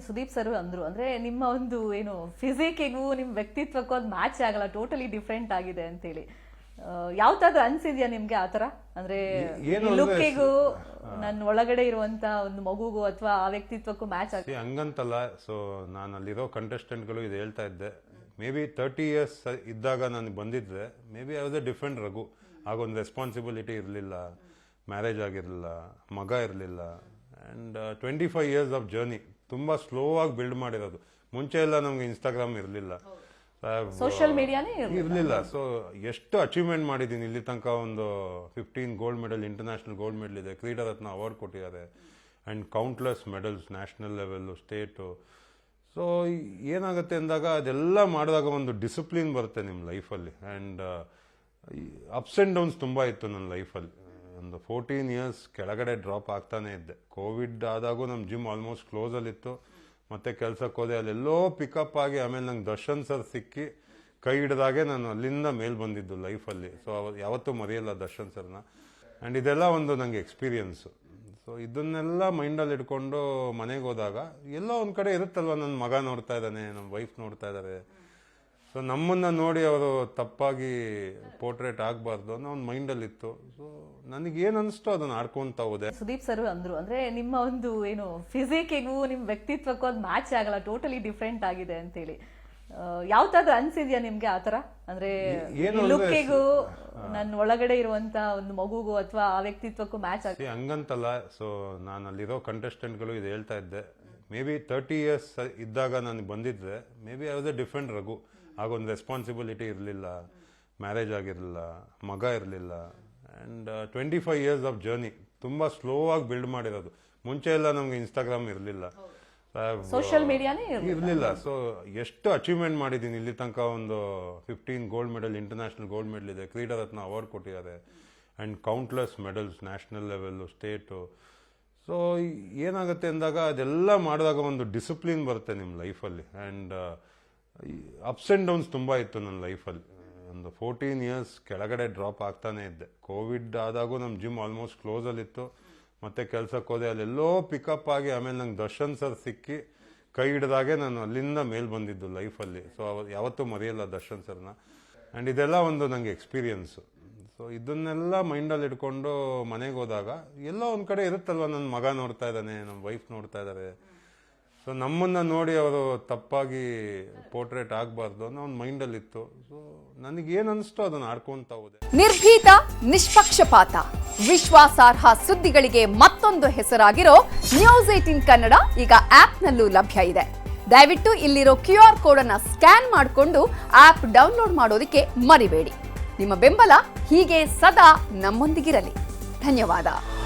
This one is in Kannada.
ಸುದೀಪ್ ಸರ್ ಅಂದ್ರು ಅಂದ್ರೆ ನಿಮ್ಮ ಒಂದು ಏನು ಫಿಸಿಕ್ಕಿಗೂ ನಿಮ್ಮ ವ್ಯಕ್ತಿತ್ವಕ್ಕೂ ಅದು ಮ್ಯಾಚ್ ಆಗಲ್ಲ, ಟೋಟಲಿ ಡಿಫ್ರೆಂಟ್ ಆಗಿದೆ ಅಂತ ಹೇಳಿ ಯಾವ್ದಾದ್ರು ಅನ್ಸಿದ್ಯಾ ನಿಮ್ಗೆ ಆತರ? ಅಂದ್ರೆ ಲುಕ್ಕಿಗೂ ನನ್ನ ಒಳಗಡೆ ಇರುವಂತ ಒಂದು ಮಗುಗೂ ಅಥವಾ ಆ ವ್ಯಕ್ತಿತ್ವಕ್ಕೂ ಮ್ಯಾಚ್ ಆಗ ಹಂಗಂತಲ್ಲ. ಸೊ ನಾನು ಅಲ್ಲಿರೋ ಕಂಟೆಸ್ಟೆಂಟ್ಗಳು ಇದು ಹೇಳ್ತಾ ಇದ್ದೆ, ಮೇ ಬಿ 30 years ಇದ್ದಾಗ ನಾನು ಬಂದಿದ್ರೆ maybe I was a different Raghu. ಆಗೊಂದು ರೆಸ್ಪಾನ್ಸಿಬಿಲಿಟಿ ಇರಲಿಲ್ಲ, ಮ್ಯಾರೇಜ್ ಆಗಿರಲಿಲ್ಲ, ಮಗ ಇರಲಿಲ್ಲ. ಆ್ಯಂಡ್ 25 years ಆಫ್ ಜರ್ನಿ ತುಂಬ ಸ್ಲೋ ಆಗಿ ಬಿಲ್ಡ್ ಮಾಡಿರೋದು. ಮುಂಚೆ ಎಲ್ಲ ನಮ್ಗೆ ಇನ್ಸ್ಟಾಗ್ರಾಮ್ ಇರಲಿಲ್ಲ, ಸೋಷಿಯಲ್ ಮೀಡಿಯಾನೇ ಇರಲಿಲ್ಲ. ಸೊ ಎಷ್ಟು ಅಚೀವ್ಮೆಂಟ್ ಮಾಡಿದ್ದೀನಿ ಇಲ್ಲಿ ತನಕ. ಒಂದು 15 gold medal, international gold medal ಇದೆ, ಕ್ರೀಡಾ ರತ್ನ ಅವಾರ್ಡ್ ಕೊಟ್ಟಿದ್ದಾರೆ, and countless medals, national level, state. So ಏನಾಗುತ್ತೆ ಅಂದಾಗ ಅದೆಲ್ಲ ಮಾಡಿದಾಗ ಒಂದು ಡಿಸಿಪ್ಲಿನ್ ಬರುತ್ತೆ ನಿಮ್ಮ ಲೈಫಲ್ಲಿ. ಆ್ಯಂಡ್ ಅಪ್ಸ್ ಆ್ಯಂಡ್ ಡೌನ್ಸ್ ತುಂಬ ಇತ್ತು ನನ್ನ ಲೈಫಲ್ಲಿ. ಒಂದು 14 years ಕೆಳಗಡೆ ಡ್ರಾಪ್ ಆಗ್ತಾನೆ ಇದ್ದೆ. ಕೋವಿಡ್ ಆದಾಗೂ ನಮ್ಮ ಜಿಮ್ ಆಲ್ಮೋಸ್ಟ್ ಕ್ಲೋಸಲ್ಲಿತ್ತು. ಮತ್ತೆ ಕೆಲ್ಸಕ್ಕೆ ಹೋದೆ, ಅಲ್ಲೆಲ್ಲೋ ಪಿಕಪ್ ಆಗಿ ಆಮೇಲೆ ನಂಗೆ ದರ್ಶನ್ ಸರ್ ಸಿಕ್ಕಿ ಕೈ ಹಿಡಿದಾಗೆ ನಾನು ಅಲ್ಲಿಂದ ಮೇಲ್ ಬಂದಿದ್ದು ಲೈಫಲ್ಲಿ. ಸೊ ಯಾವತ್ತೂ ಮರೆಯಲ್ಲ ದರ್ಶನ್ ಸರ್ನ. ಆ್ಯಂಡ್ ಇದೆಲ್ಲ ಒಂದು ನನಗೆ ಎಕ್ಸ್ಪೀರಿಯನ್ಸು. ಸೊ ಇದನ್ನೆಲ್ಲ ಮೈಂಡಲ್ಲಿ ಇಟ್ಕೊಂಡು ಮನೆಗೆ ಹೋದಾಗ ಎಲ್ಲೋ ಒಂದು ಕಡೆ ಇರುತ್ತಲ್ವ, ನನ್ನ ಮಗ ನೋಡ್ತಾ ಇದ್ದಾನೆ, ನಮ್ಮ ವೈಫ್ ನೋಡ್ತಾ ಇದ್ದಾರೆ. ಸೊ ನಮ್ಮನ್ನ ನೋಡಿ ಅವರು ತಪ್ಪಾಗಿ ಪೋರ್ಟ್ರೇಟ್ ಆಗಬಾರ್ದು ಅನ್ನೋ ಒಂದು ಮೈಂಡಲ್ಲಿತ್ತು. ಸೊ ನನಗೇನು ಅನಿಸ್ತೋ ಅದನ್ನ ಆಡ್ಕೊಂತ ಹೋದೆ. ಸುದೀಪ್ ಸರ್ ಅಂದ್ರು ಅಂದ್ರೆ ನಿಮ್ಮ ಒಂದು ಏನು ಫಿಸಿಕ್ಕಿಗೂ ನಿಮ್ಮ ವ್ಯಕ್ತಿತ್ವಕ್ಕೂ ಅದು ಮ್ಯಾಚ್ ಆಗಲ್ಲ, ಟೋಟಲಿ ಡಿಫ್ರೆಂಟ್ ಆಗಿದೆ ಅಂತ ಹೇಳಿ ಯಾವ್ದಾದ್ರು ಅನ್ಸಿದ್ಯಾ ನಿಮ್ಗೆ ಆತರ? ಅಂದ್ರೆ ಲುಕ್ಕಿಗೂ ನನ್ನ ಒಳಗಡೆ ಇರುವಂತ ಒಂದು ಮಗುಗೂ ಅಥವಾ ಆ ವ್ಯಕ್ತಿತ್ವಕ್ಕೂ ಮ್ಯಾಚ್ ಆಗ ಹಂಗಂತಲ್ಲ. ಸೊ ನಾನು ಅಲ್ಲಿರೋ ಕಂಟೆಸ್ಟೆಂಟ್ಗಳು ಇದು ಹೇಳ್ತಾ ಇದ್ದೆ, ಮೇ ಬಿ 30 years ಇದ್ದಾಗ ನಾನು ಬಂದಿದ್ರೆ maybe I was a different Raghu. ಆಗೊಂದು ರೆಸ್ಪಾನ್ಸಿಬಿಲಿಟಿ ಇರಲಿಲ್ಲ, ಮ್ಯಾರೇಜ್ ಆಗಿರಲಿಲ್ಲ, ಮಗ ಇರಲಿಲ್ಲ. ಆ್ಯಂಡ್ 25 years ಆಫ್ ಜರ್ನಿ ತುಂಬ ಸ್ಲೋ ಆಗಿ ಬಿಲ್ಡ್ ಮಾಡಿರೋದು. ಮುಂಚೆ ಎಲ್ಲ ನಮ್ಗೆ ಇನ್ಸ್ಟಾಗ್ರಾಮ್ ಇರಲಿಲ್ಲ, ಸೋಷಿಯಲ್ ಮೀಡಿಯಾನೇ ಇರಲಿಲ್ಲ. ಸೊ ಎಷ್ಟು ಅಚೀವ್ಮೆಂಟ್ ಮಾಡಿದ್ದೀನಿ ಇಲ್ಲಿ ತನಕ. ಒಂದು 15 gold medal, international gold medal ಇದೆ, ಕ್ರೀಡಾ ರತ್ನ ಅವಾರ್ಡ್ ಕೊಟ್ಟಿದ್ದಾರೆ, and countless medals, national level, state. So ಏನಾಗುತ್ತೆ ಅಂದಾಗ ಅದೆಲ್ಲ ಮಾಡಿದಾಗ ಒಂದು ಡಿಸಿಪ್ಲಿನ್ ಬರುತ್ತೆ ನಿಮ್ಮ ಲೈಫಲ್ಲಿ. ಆ್ಯಂಡ್ ಅಪ್ಸ್ ಆ್ಯಂಡ್ ಡೌನ್ಸ್ ತುಂಬ ಇತ್ತು ನನ್ನ ಲೈಫಲ್ಲಿ. ಒಂದು 14 years ಕೆಳಗಡೆ ಡ್ರಾಪ್ ಆಗ್ತಾನೆ ಇದ್ದೆ. ಕೋವಿಡ್ ಆದಾಗೂ ನಮ್ಮ ಜಿಮ್ ಆಲ್ಮೋಸ್ಟ್ ಕ್ಲೋಸಲ್ಲಿತ್ತು. ಮತ್ತೆ ಕೆಲ್ಸಕ್ಕೆ ಹೋದೆ, ಅಲ್ಲೆಲ್ಲೋ ಪಿಕಪ್ ಆಗಿ ಆಮೇಲೆ ನಂಗೆ ದರ್ಶನ್ ಸರ್ ಸಿಕ್ಕಿ ಕೈ ಹಿಡಿದಾಗೆ ನಾನು ಅಲ್ಲಿಂದ ಮೇಲ್ ಬಂದಿದ್ದು ಲೈಫಲ್ಲಿ. ಸೊ ಯಾವತ್ತೂ ಮರೆಯಲ್ಲ ದರ್ಶನ್ ಸರ್ನ. ಆ್ಯಂಡ್ ಇದೆಲ್ಲ ಒಂದು ನನಗೆ ಎಕ್ಸ್ಪೀರಿಯನ್ಸು. ಸೊ ಇದನ್ನೆಲ್ಲ ಮೈಂಡಲ್ಲಿ ಇಟ್ಕೊಂಡು ಮನೆಗೆ ಹೋದಾಗ ಎಲ್ಲೋ ಒಂದು ಕಡೆ ಇರುತ್ತಲ್ವ, ನನ್ನ ಮಗ ನೋಡ್ತಾ ಇದ್ದಾನೆ, ನಮ್ಮ ವೈಫ್ ನೋಡ್ತಾ ಇದ್ದಾರೆ. ಸೊ ನಮ್ಮನ್ನ ನೋಡಿ ಅವರು ತಪ್ಪಾಗಿ ಪೋರ್ಟ್ರೇಟ್ ಆಗಬಾರ್ದು ಅನ್ನೋ ಒಂದು ಮೈಂಡಲ್ಲಿತ್ತು. ಸೊ ನನಗೇನು ಅನಿಸ್ತೋ ಅದನ್ನ ಆಡ್ಕೊಂತ ಹೋದೆ. ನಿರ್ಭೀತ, ನಿಷ್ಪಕ್ಷಪಾತ, ವಿಶ್ವಾಸಾರ್ಹ ಸುದ್ದಿಗಳಿಗೆ ಮತ್ತೊಂದು ಹೆಸರಾಗಿರೋ ನ್ಯೂಸ್ 18 ಕನ್ನಡ ಈಗ ಆಪ್ನಲ್ಲೂ ಲಭ್ಯ ಇದೆ. ದಯವಿಟ್ಟು ಇಲ್ಲಿರೋ QR ಕೋಡ್ ಅನ್ನ ಸ್ಕ್ಯಾನ್ ಮಾಡಿಕೊಂಡು ಆಪ್ ಡೌನ್ಲೋಡ್ ಮಾಡೋದಕ್ಕೆ ಮರಿಬೇಡಿ. ನಿಮ್ಮ ಬೆಂಬಲ ಹೀಗೆ ಸದಾ ನಮ್ಮೊಂದಿಗಿರಲಿ. ಧನ್ಯವಾದ.